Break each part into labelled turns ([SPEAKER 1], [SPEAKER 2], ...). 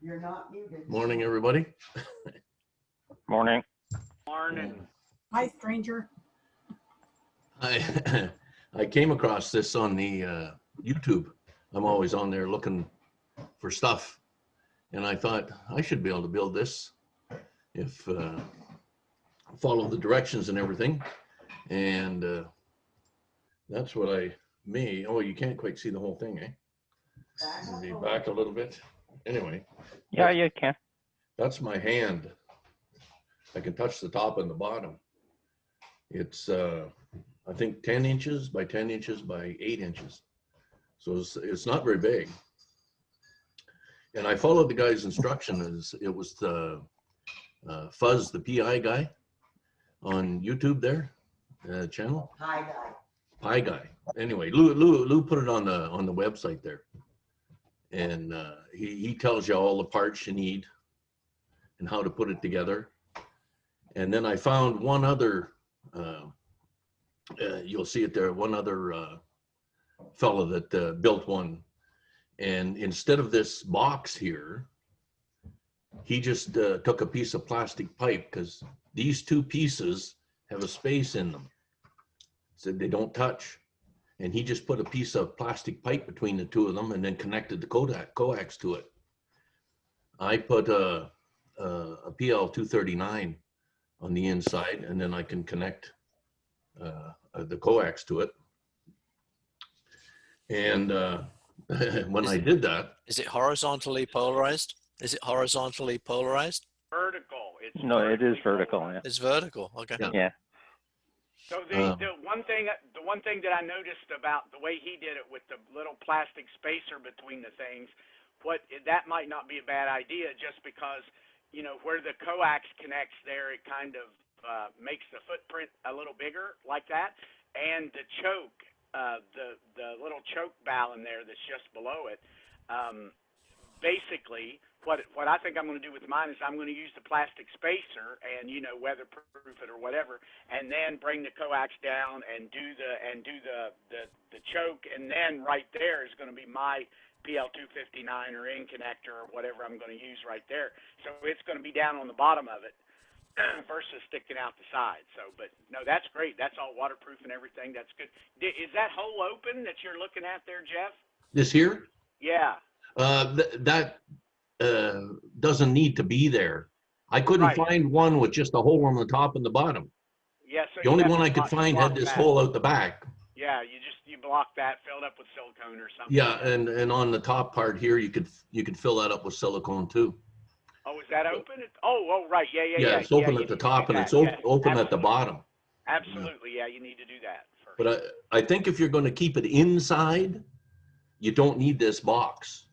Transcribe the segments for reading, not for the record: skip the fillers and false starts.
[SPEAKER 1] You're not muted.
[SPEAKER 2] Morning, everybody.
[SPEAKER 3] Morning.
[SPEAKER 4] Morning.
[SPEAKER 5] Hi, stranger.
[SPEAKER 2] I I came across this on the YouTube. I'm always on there looking for stuff, and I thought I should be able to build this if follow the directions and everything. And that's what I made. Oh, you can't quite see the whole thing, eh? Maybe back a little bit. Anyway.
[SPEAKER 3] Yeah, you can.
[SPEAKER 2] That's my hand. I can touch the top and the bottom. It's, I think 10 inches by 10 inches by 8 inches. So it's not very big. And I followed the guy's instructions. It was the Fuzz, the PI guy on YouTube there, channel.
[SPEAKER 1] Hi, guy.
[SPEAKER 2] Pie guy. Anyway, Lou put it on the website there. And he tells you all the parts you need and how to put it together. And then I found one other, you'll see it there, one other fellow that built one. And instead of this box here, he just took a piece of plastic pipe, because these two pieces have a space in them. Said they don't touch. And he just put a piece of plastic pipe between the two of them and then connected the coax to it. I put a PL239 on the inside, and then I can connect the coax to it. And when I did that.
[SPEAKER 6] Is it horizontally polarized? Is it horizontally polarized?
[SPEAKER 4] Vertical. It's
[SPEAKER 3] No, it is vertical.
[SPEAKER 4] polarized.
[SPEAKER 3] Yeah.
[SPEAKER 6] It's vertical. Okay.
[SPEAKER 3] Yeah.
[SPEAKER 4] So the one thing that I noticed about the way he did it with the little plastic spacer between the things, that might not be a bad idea, just because, you know, where the coax connects there, it kind of makes the footprint a little bigger like that, and the choke, the little choke valve in there that's just below it. Basically, what I think I'm going to do with mine is I'm going to use the plastic spacer and, you know, weatherproof it or whatever, and then bring the coax down and do the choke, and then right there is going to be my PL259 or in connector or whatever I'm going to use right there. So it's going to be down on the bottom of it versus sticking out the side. So, but no, that's great. That's all waterproof and everything. That's good. Is that hole open that you're looking at there, Jeff?
[SPEAKER 2] This here?
[SPEAKER 4] Yeah.
[SPEAKER 2] That doesn't need to be there. I couldn't
[SPEAKER 4] Right.
[SPEAKER 2] find one with just a hole on the top and the bottom.
[SPEAKER 4] Yeah. So
[SPEAKER 2] The only one I could find had this hole out the back.
[SPEAKER 4] Yeah, you block that, fill it up with silicone or something.
[SPEAKER 2] Yeah, and on the top part here, you could fill that up with silicone too.
[SPEAKER 4] Oh, is that open? Oh, right. Yeah.
[SPEAKER 2] Yeah, it's open at the top and it's open at the bottom.
[SPEAKER 4] Absolutely. Yeah, you need to do that first.
[SPEAKER 2] But I think if you're going to keep it inside, you don't need this box.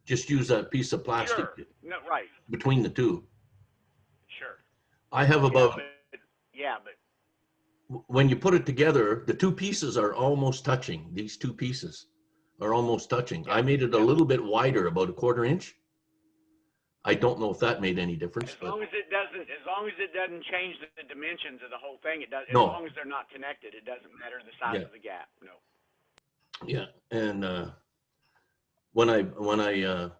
[SPEAKER 2] Just use a piece of plastic
[SPEAKER 4] Sure. No, right.
[SPEAKER 2] between the two.
[SPEAKER 4] Sure.
[SPEAKER 2] I have about,
[SPEAKER 4] But
[SPEAKER 2] when you put it together, the two pieces are almost touching. These two pieces are almost touching. I made it a little bit wider, about a 1/4 inch. I don't know if that made any difference.
[SPEAKER 4] as long as it doesn't change the dimensions of the whole thing, it does. As
[SPEAKER 2] No.
[SPEAKER 4] long as they're not connected, it doesn't matter the size
[SPEAKER 2] Yeah.
[SPEAKER 4] of the gap. No.
[SPEAKER 2] Yeah, and when I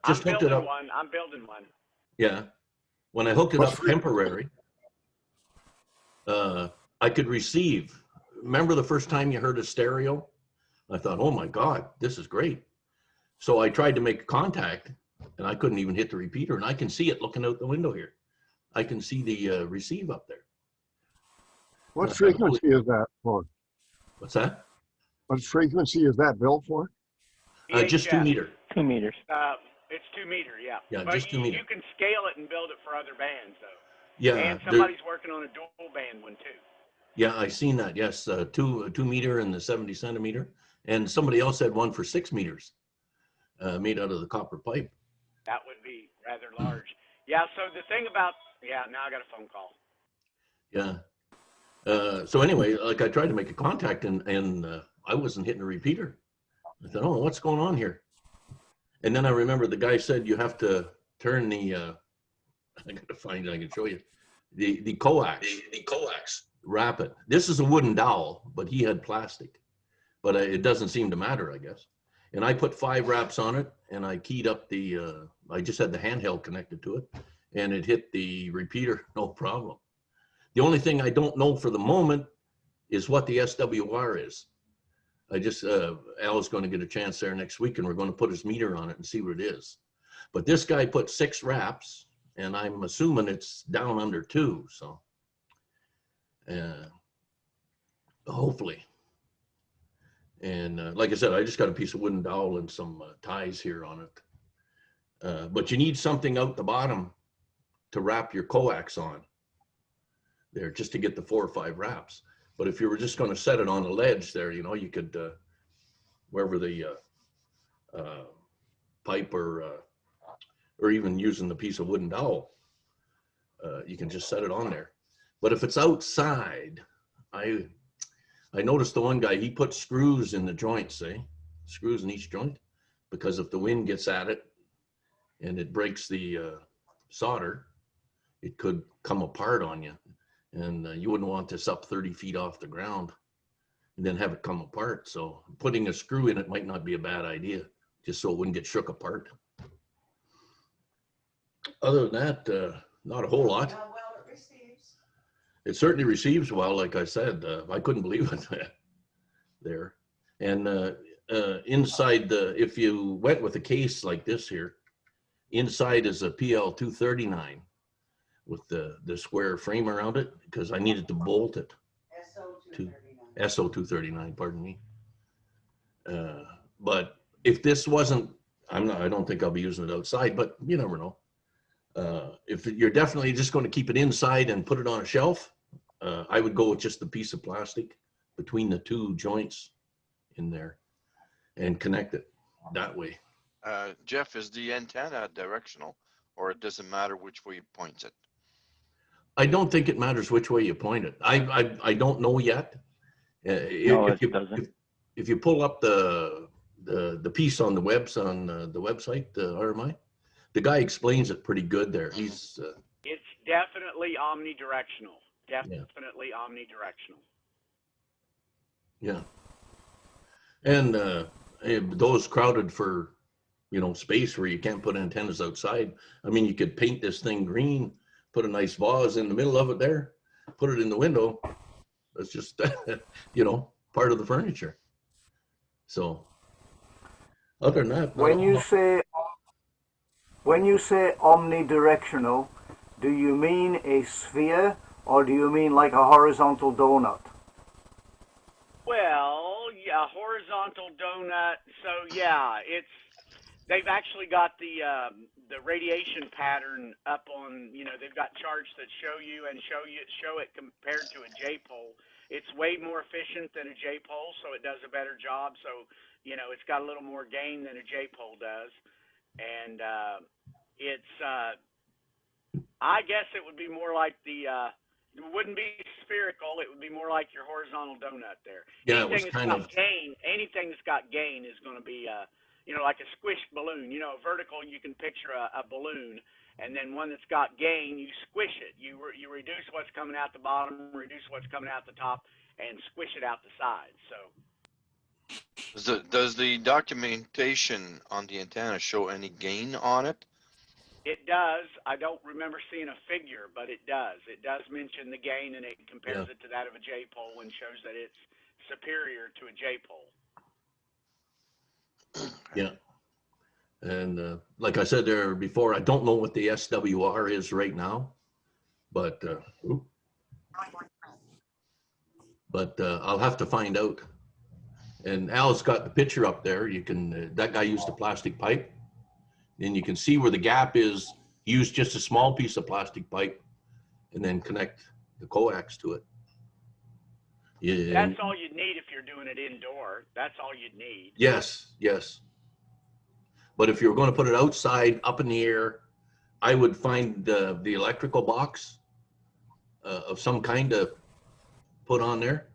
[SPEAKER 2] just hooked it up,
[SPEAKER 4] I'm building one.
[SPEAKER 2] yeah, when I hooked it up temporary, I could receive. Remember the first time you heard a stereo? I thought, oh my God, this is great. So I tried to make contact, and I couldn't even hit the repeater, and I can see it looking out the window here. I can see the receive up there.
[SPEAKER 7] What frequency is that for?
[SPEAKER 2] What's that?
[SPEAKER 7] What frequency is that built for?
[SPEAKER 2] Just 2 meter.
[SPEAKER 3] 2 meters.
[SPEAKER 4] It's 2 meter, yeah.
[SPEAKER 2] Yeah,
[SPEAKER 4] But
[SPEAKER 2] just 2 meter.
[SPEAKER 4] You can scale it and build it for other bands, though.
[SPEAKER 2] Yeah,
[SPEAKER 4] And somebody's working on a dual band one too.
[SPEAKER 2] yeah, I seen that. Yes, 2 meter and the 70 centimeter, and somebody else had one for 6 meters, made out of the copper pipe.
[SPEAKER 4] That would be rather large. Yeah. So the thing about now I got a phone call.
[SPEAKER 2] Yeah. So anyway, like I tried to make a contact and I wasn't hitting a repeater. I thought, oh, what's going on here? And then I remember the guy said you have to turn the, I gotta find it, I can show you, the coax. The coax. Wrap it. This is a wooden dowel, but he had plastic. But it doesn't seem to matter, I guess. And I put 5 wraps on it, and I keyed up I just had the handheld connected to it, and it hit the repeater, no problem. The only thing I don't know for the moment is what the SWR is. Al is going to get a chance there next week, and we're going to put his meter on it and see what it is. But this guy put 6 wraps, and I'm assuming it's down under 2, so hopefully. And like I said, I just got a piece of wooden dowel and some ties here on it. But you need something out the bottom to wrap your coax on there, just to get the 4 or 5 wraps. But if you were just going to set it on a ledge there, you know, you could, wherever the pipe or even using the piece of wooden dowel, you can just set it on there. But if it's outside, I noticed the one guy, he put screws in the joints, screws in each joint, because if the wind gets at it and it breaks the solder, it could come apart on you. And you wouldn't want this up 30 feet off the ground and then have it come apart. So putting a screw in it might not be a bad idea, just so it wouldn't get shook apart. Other than that, not a whole lot.
[SPEAKER 1] How well it receives.
[SPEAKER 2] It certainly receives well, like I said. I couldn't believe it there. And inside, if you went with a case like this here, inside is a PL239 with the square frame around it, because I needed to bolt it.
[SPEAKER 1] SO239.
[SPEAKER 2] SO239, pardon me. But if this wasn't, I don't think I'll be using it outside, but you never know. If you're definitely just going to keep it inside and put it on a shelf, I would go with just the piece of plastic between the 2 joints in there and connect it that way.
[SPEAKER 5] Jeff, is the antenna directional, or it doesn't matter which way you point it?
[SPEAKER 2] I don't think it matters which way you point it. I don't know yet.
[SPEAKER 3] No, it doesn't.
[SPEAKER 2] If you pull up the piece on the website, the RMI, the guy explains it pretty good there. He's
[SPEAKER 4] It's definitely omnidirectional. Definitely omnidirectional.
[SPEAKER 2] yeah. And those crowded for, you know, space where you can't put antennas outside. I mean, you could paint this thing green, put a nice vase in the middle of it there, put it in the window. That's just, you know, part of the furniture. So other than that,
[SPEAKER 8] When you say omnidirectional, do you mean a sphere or do you mean like a horizontal donut?
[SPEAKER 4] Well, yeah, horizontal donut. So yeah, they've actually got the radiation pattern up on, you know, they've got charts that show it compared to a J-pole. It's way more efficient than a J-pole, so it does a better job. So, you know, it's got a little more gain than a J-pole does. And I guess it would be more like it wouldn't be spherical. It would be more like your horizontal donut there.
[SPEAKER 2] yeah, it was
[SPEAKER 4] Anything
[SPEAKER 2] kind of,
[SPEAKER 4] anything that's got gain is going to be, you know, like a squished balloon. You know, vertical, you can picture a balloon, and then one that's got gain, you squish it. You reduce what's coming out the bottom, reduce what's coming out the top, and squish it out the sides. So
[SPEAKER 5] Does the documentation on the antenna show any gain on it?
[SPEAKER 4] it does. I don't remember seeing a figure, but it does. It does mention the gain, and it compares it to that of a J-pole and shows that it's superior to a J-pole.
[SPEAKER 2] yeah. And like I said there before, I don't know what the SWR is right now, but I'll have to find out. And Al's got the picture up there. You can, that guy used a plastic pipe, and you can see where the gap is. Use just a small piece of plastic pipe and then connect the coax to it. Yeah.
[SPEAKER 4] That's all you'd need if you're doing it indoor. That's all you'd need.
[SPEAKER 2] Yes, yes. But if you're going to put it outside, up in the air, I would find the electrical box of some kind to put on there.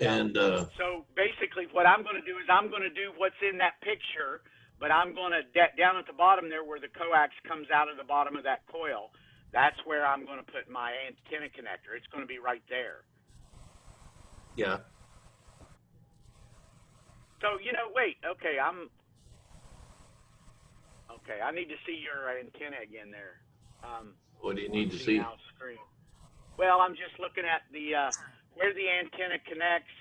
[SPEAKER 2] And
[SPEAKER 4] so basically what I'm going to do is I'm going to do what's in that picture, but I'm going to, down at the bottom there where the coax comes out of the bottom of that coil, that's where I'm going to put my antenna connector. It's going to be right there.
[SPEAKER 2] yeah.
[SPEAKER 4] So, wait, okay, okay, I need to see your antenna again there.
[SPEAKER 2] What do you need to
[SPEAKER 4] on
[SPEAKER 2] see?
[SPEAKER 4] Al's screen. Well, I'm just looking at the, where the antenna connects.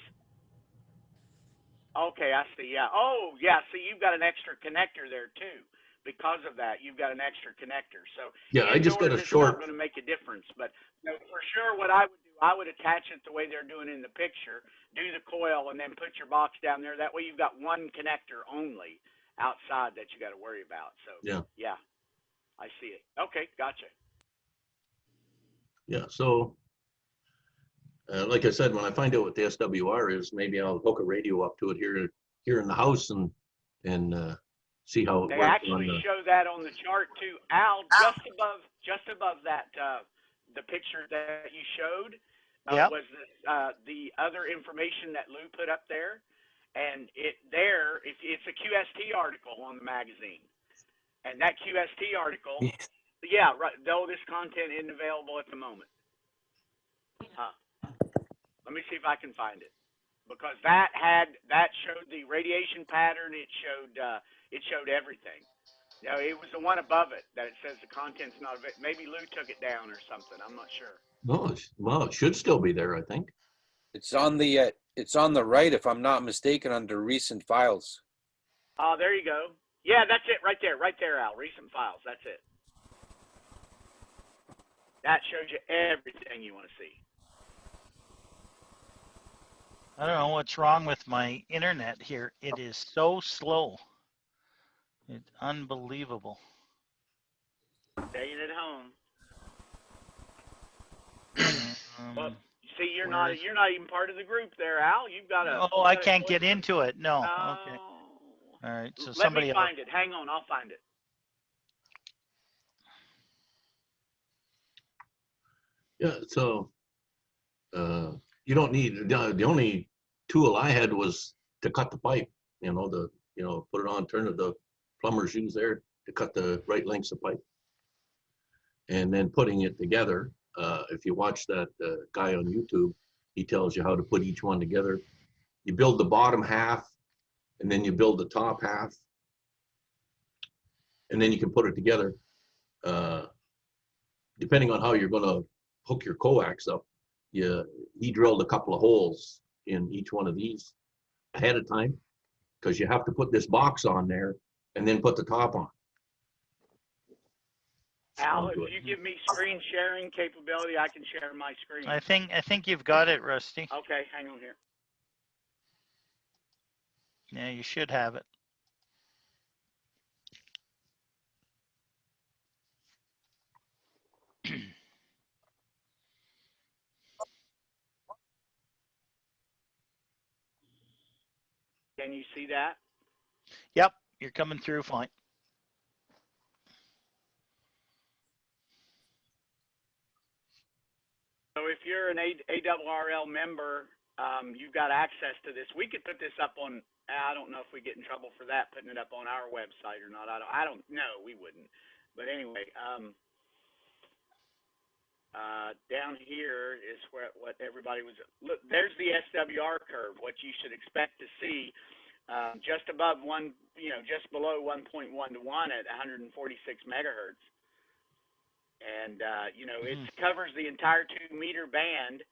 [SPEAKER 4] Okay, I see, yeah. Oh, yeah, see, you've got an extra connector there, too. Because of that, you've got an extra connector. So,
[SPEAKER 2] Yeah, I just got a
[SPEAKER 4] indoors, it's
[SPEAKER 2] short.
[SPEAKER 4] not going to make a difference. But for sure, what I would do, I would attach it the way they're doing in the picture, do the coil, and then put your box down there. That way you've got one connector only outside that you got to worry about. So, yeah, I see it. Okay, gotcha.
[SPEAKER 2] Yeah, so like I said, when I find out what the SWR is, maybe I'll hook a radio up to it here in the house and see how it
[SPEAKER 4] They
[SPEAKER 2] works.
[SPEAKER 4] actually show that on the chart too, Al. Just above that, the picture that you showed was the other information that Lou put up there, and it's a QST article on the magazine, and that QST article, yeah, right. Though this content isn't available at the moment. Let me see if I can find it, because that showed the radiation pattern. It showed everything. It was the one above it that it says the content's not available. Maybe Lou took it down or something. I'm not sure.
[SPEAKER 2] No, well, it should still be there, I think.
[SPEAKER 9] It's on the right, if I'm not mistaken, under recent files.
[SPEAKER 4] Oh, there you go. Yeah, that's it right there, Al. Recent files. That's it. That shows you everything you want to see.
[SPEAKER 10] I don't know what's wrong with my internet here. It is so slow. It's unbelievable.
[SPEAKER 4] Staying at home. Well, see, you're not even part of the group there, Al. You've got a.
[SPEAKER 10] Oh, I can't get into it. No.
[SPEAKER 4] Oh.
[SPEAKER 10] Okay. All right. So
[SPEAKER 4] Let
[SPEAKER 10] somebody
[SPEAKER 4] me find it. Hang on, I'll find it.
[SPEAKER 2] Yeah, so you don't need the only tool I had was to cut the pipe. Put it on, turn the plumber's shoes there to cut the right lengths of pipe, and then putting it together. If you watch that guy on YouTube, he tells you how to put each one together. You build the bottom half, and then you build the top half, and then you can put it together. Depending on how you're going to hook your coax up, he drilled a couple of holes in each one of these ahead of time, because you have to put this box on there and then put the top on.
[SPEAKER 4] Al, if you give me screen sharing capability, I can share my screen.
[SPEAKER 10] I think you've got it, Rusty.
[SPEAKER 4] Okay, hang on here.
[SPEAKER 10] Yeah, you should have it.
[SPEAKER 4] Can you see that?
[SPEAKER 10] Yep, you're coming through fine.
[SPEAKER 4] So if you're an ARRL member, you've got access to this. We could put this up on, I don't know if we get in trouble for that, putting it up on our website or not. I don't know, we wouldn't. But anyway, down here is what everybody was, look, there's the SWR curve, what you should expect to see, just above just below 1.1 to 1 at 146 megahertz. And, it covers the entire 2 meter band,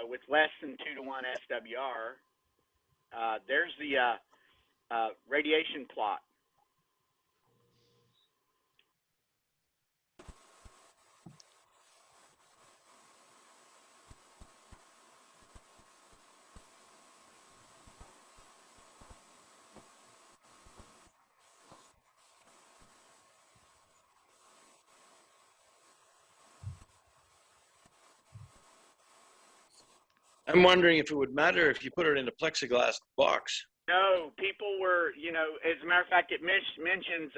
[SPEAKER 4] with less than 2 to 1 SWR. There's the radiation plot.
[SPEAKER 9] I'm wondering if it would matter if you put it in a plexiglass box.
[SPEAKER 4] No, people were, as a matter of fact, it mentions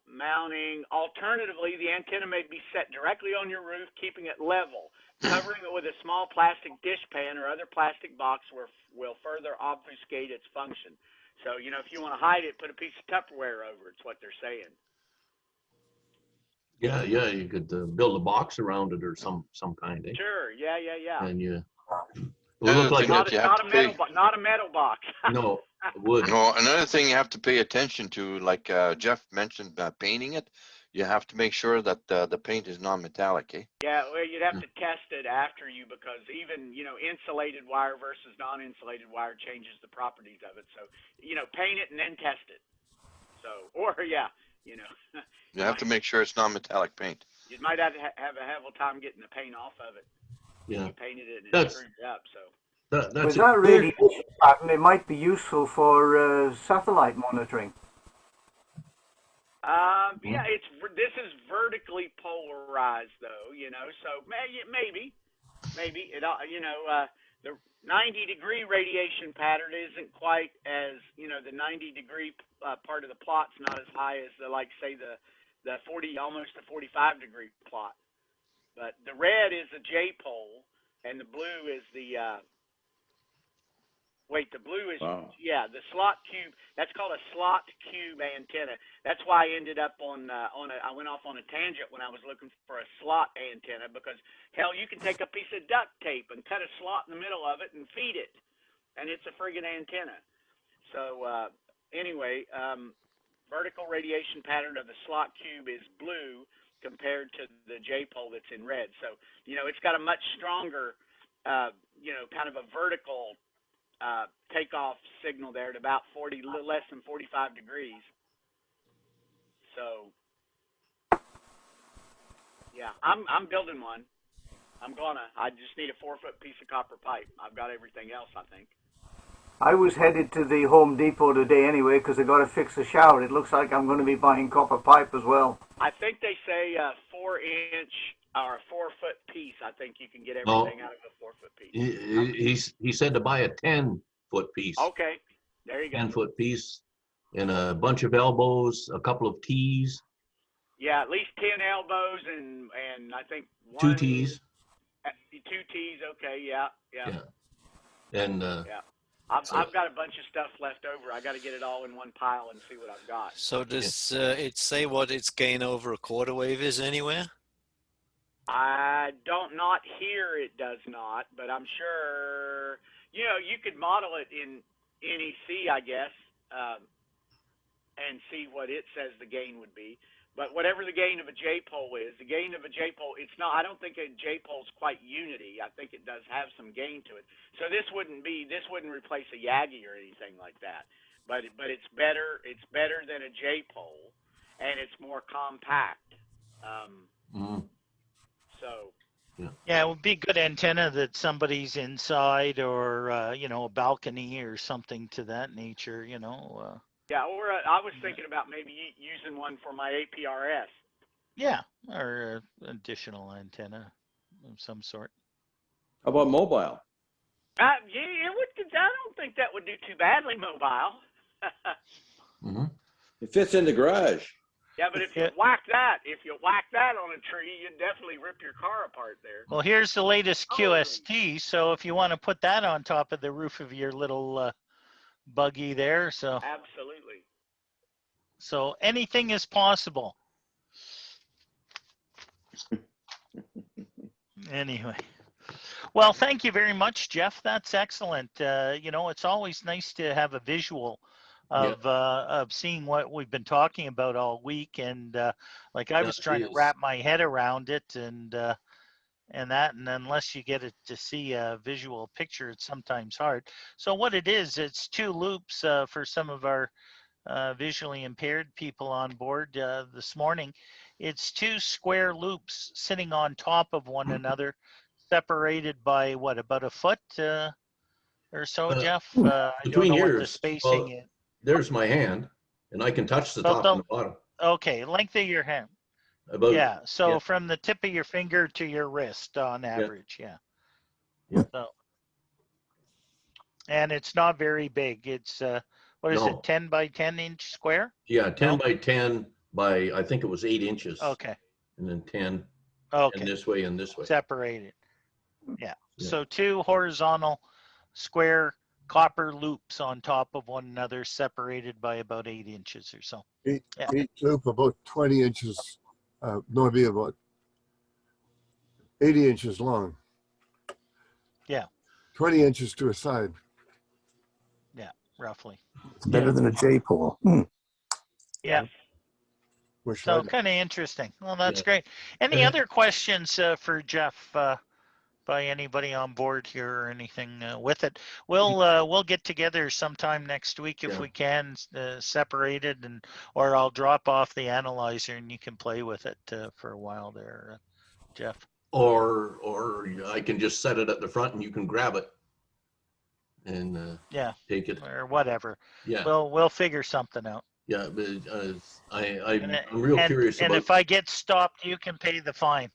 [SPEAKER 4] mounting. Alternatively, the antenna may be set directly on your roof, keeping it level. Covering it with a small plastic dishpan or other plastic box will further obfuscate its function. So, if you want to hide it, put a piece of Tupperware over it. It's what they're saying.
[SPEAKER 2] Yeah, you could build a box around it or some kind. Eh?
[SPEAKER 4] Sure, yeah.
[SPEAKER 2] And will look like
[SPEAKER 5] Another
[SPEAKER 2] a,
[SPEAKER 5] thing that you have to pay.
[SPEAKER 4] Not a metal box.
[SPEAKER 2] no, wood.
[SPEAKER 5] No, another thing you have to pay attention to, like Jeff mentioned, painting it. You have to make sure that the paint is non-metallic. Eh?
[SPEAKER 4] Yeah, well, you'd have to test it after you, because even, insulated wire versus non-insulated wire changes the properties of it. So, paint it and then test it. So, or yeah,
[SPEAKER 5] You have to make sure it's non-metallic paint.
[SPEAKER 4] you might have to have a hell of a time getting the paint off of it.
[SPEAKER 2] Yeah.
[SPEAKER 4] You painted it and it
[SPEAKER 2] That's-
[SPEAKER 4] screwed it up. So.
[SPEAKER 2] That's
[SPEAKER 8] With
[SPEAKER 2] it.
[SPEAKER 8] that radiation pattern, it might be useful for satellite monitoring.
[SPEAKER 4] Yeah, this is vertically polarized though, so maybe it, the 90-degree radiation pattern isn't quite as, the 90-degree part of the plot's not as high as the 40, almost the 45-degree plot. But the red is the J pole and the blue is the, the blue is, the slot cube. That's called a slot cube antenna. That's why I ended up I went off on a tangent when I was looking for a slot antenna, because hell, you can take a piece of duct tape and cut a slot in the middle of it and feed it, and it's a friggin' antenna. So anyway, vertical radiation pattern of the slot cube is blue compared to the J pole that's in red. So it's got a much stronger, kind of a vertical takeoff signal there at about less than 45 degrees. So, yeah, I'm building one. I just need a 4-foot piece of copper pipe. I've got everything else, I think.
[SPEAKER 8] I was headed to the Home Depot today anyway because I got to fix the shower. It looks like I'm going to be buying copper pipe as well.
[SPEAKER 4] I think they say 4-inch or a 4-foot piece. I think you can get everything out of a 4-foot piece.
[SPEAKER 2] He said to buy a 10-foot piece.
[SPEAKER 4] Okay, there you go.
[SPEAKER 2] 10-foot piece and a bunch of elbows, a couple of T's.
[SPEAKER 4] Yeah, at least 10 elbows and I think
[SPEAKER 2] 2 T's.
[SPEAKER 4] 2 T's. Okay, yeah.
[SPEAKER 2] And
[SPEAKER 4] yeah. I've got a bunch of stuff left over. I got to get it all in one pile and see what I've got.
[SPEAKER 6] So does it say what its gain over a quarter wave is anywhere?
[SPEAKER 4] I don't, not here it does not, but I'm sure, you could model it in NEC, I guess, and see what it says the gain would be. But whatever the gain of a J-pole is, the gain of a J-pole, it's not, I don't think a J-pole's quite unity. I think it does have some gain to it. So this wouldn't replace a Yagi or anything like that. But it's better than a J-pole, and it's more compact. So.
[SPEAKER 10] Yeah, it would be a good antenna that somebody's inside or, a balcony or something to that nature,
[SPEAKER 4] Yeah, or I was thinking about maybe using one for my APRS.
[SPEAKER 10] Yeah, or additional antenna of some sort.
[SPEAKER 9] How about mobile?
[SPEAKER 4] Yeah, I don't think that would do too badly, mobile.
[SPEAKER 9] It fits in the garage.
[SPEAKER 4] Yeah, but if you whack that on a tree, you'd definitely rip your car apart there.
[SPEAKER 10] Well, here's the latest QST, so if you want to put that on top of the roof of your little buggy there, so.
[SPEAKER 4] Absolutely.
[SPEAKER 10] So anything is possible. Anyway. Well, thank you very much, Jeff. That's excellent. It's always nice to have a visual of seeing what we've been talking about all week. And I was trying to wrap my head around it and unless you get it to see a visual picture, it's sometimes hard. So what it is, it's 2 loops for some of our visually impaired people on board this morning. It's 2 square loops sitting on top of one another, separated by about a foot or so, Jeff? I don't know what the spacing is.
[SPEAKER 2] There's my hand, and I can touch the top and the bottom.
[SPEAKER 10] Okay, length of your hand. So from the tip of your finger to your wrist on average, So, and it's not very big. It's what is it, 10 by 10 inch square?
[SPEAKER 2] Yeah, 10 by 10 by, I think it was 8 inches.
[SPEAKER 10] Okay.
[SPEAKER 2] And then 10.
[SPEAKER 10] Okay.
[SPEAKER 2] And this way and this way.
[SPEAKER 10] Separated. Yeah. So 2 horizontal square copper loops on top of one another, separated by about 8 inches or so.
[SPEAKER 7] Each loop about 20 inches, maybe about 80 inches long.
[SPEAKER 10] Yeah.
[SPEAKER 7] 20 inches to a side.
[SPEAKER 10] roughly.
[SPEAKER 11] It's better than a J pole.
[SPEAKER 10] Yeah.
[SPEAKER 7] Wish
[SPEAKER 10] So
[SPEAKER 7] I'd-
[SPEAKER 10] kind of interesting. Well, that's
[SPEAKER 2] Yeah.
[SPEAKER 10] great. Any
[SPEAKER 2] And-
[SPEAKER 10] other questions for Jeff by anybody on board here or anything with it? We'll get together sometime next week if
[SPEAKER 2] Yeah.
[SPEAKER 10] we can, separated, and or I'll drop off the analyzer and you can play with it for a while there, Jeff.
[SPEAKER 2] Or I can just set it at the front and you can grab it and
[SPEAKER 10] Yeah,
[SPEAKER 2] take it.
[SPEAKER 10] or whatever.
[SPEAKER 2] Yeah,
[SPEAKER 10] We'll figure something out.
[SPEAKER 2] yeah. But I'm
[SPEAKER 10] And,
[SPEAKER 2] real curious
[SPEAKER 10] and
[SPEAKER 2] about.
[SPEAKER 10] if I get stopped, you can pay the fine.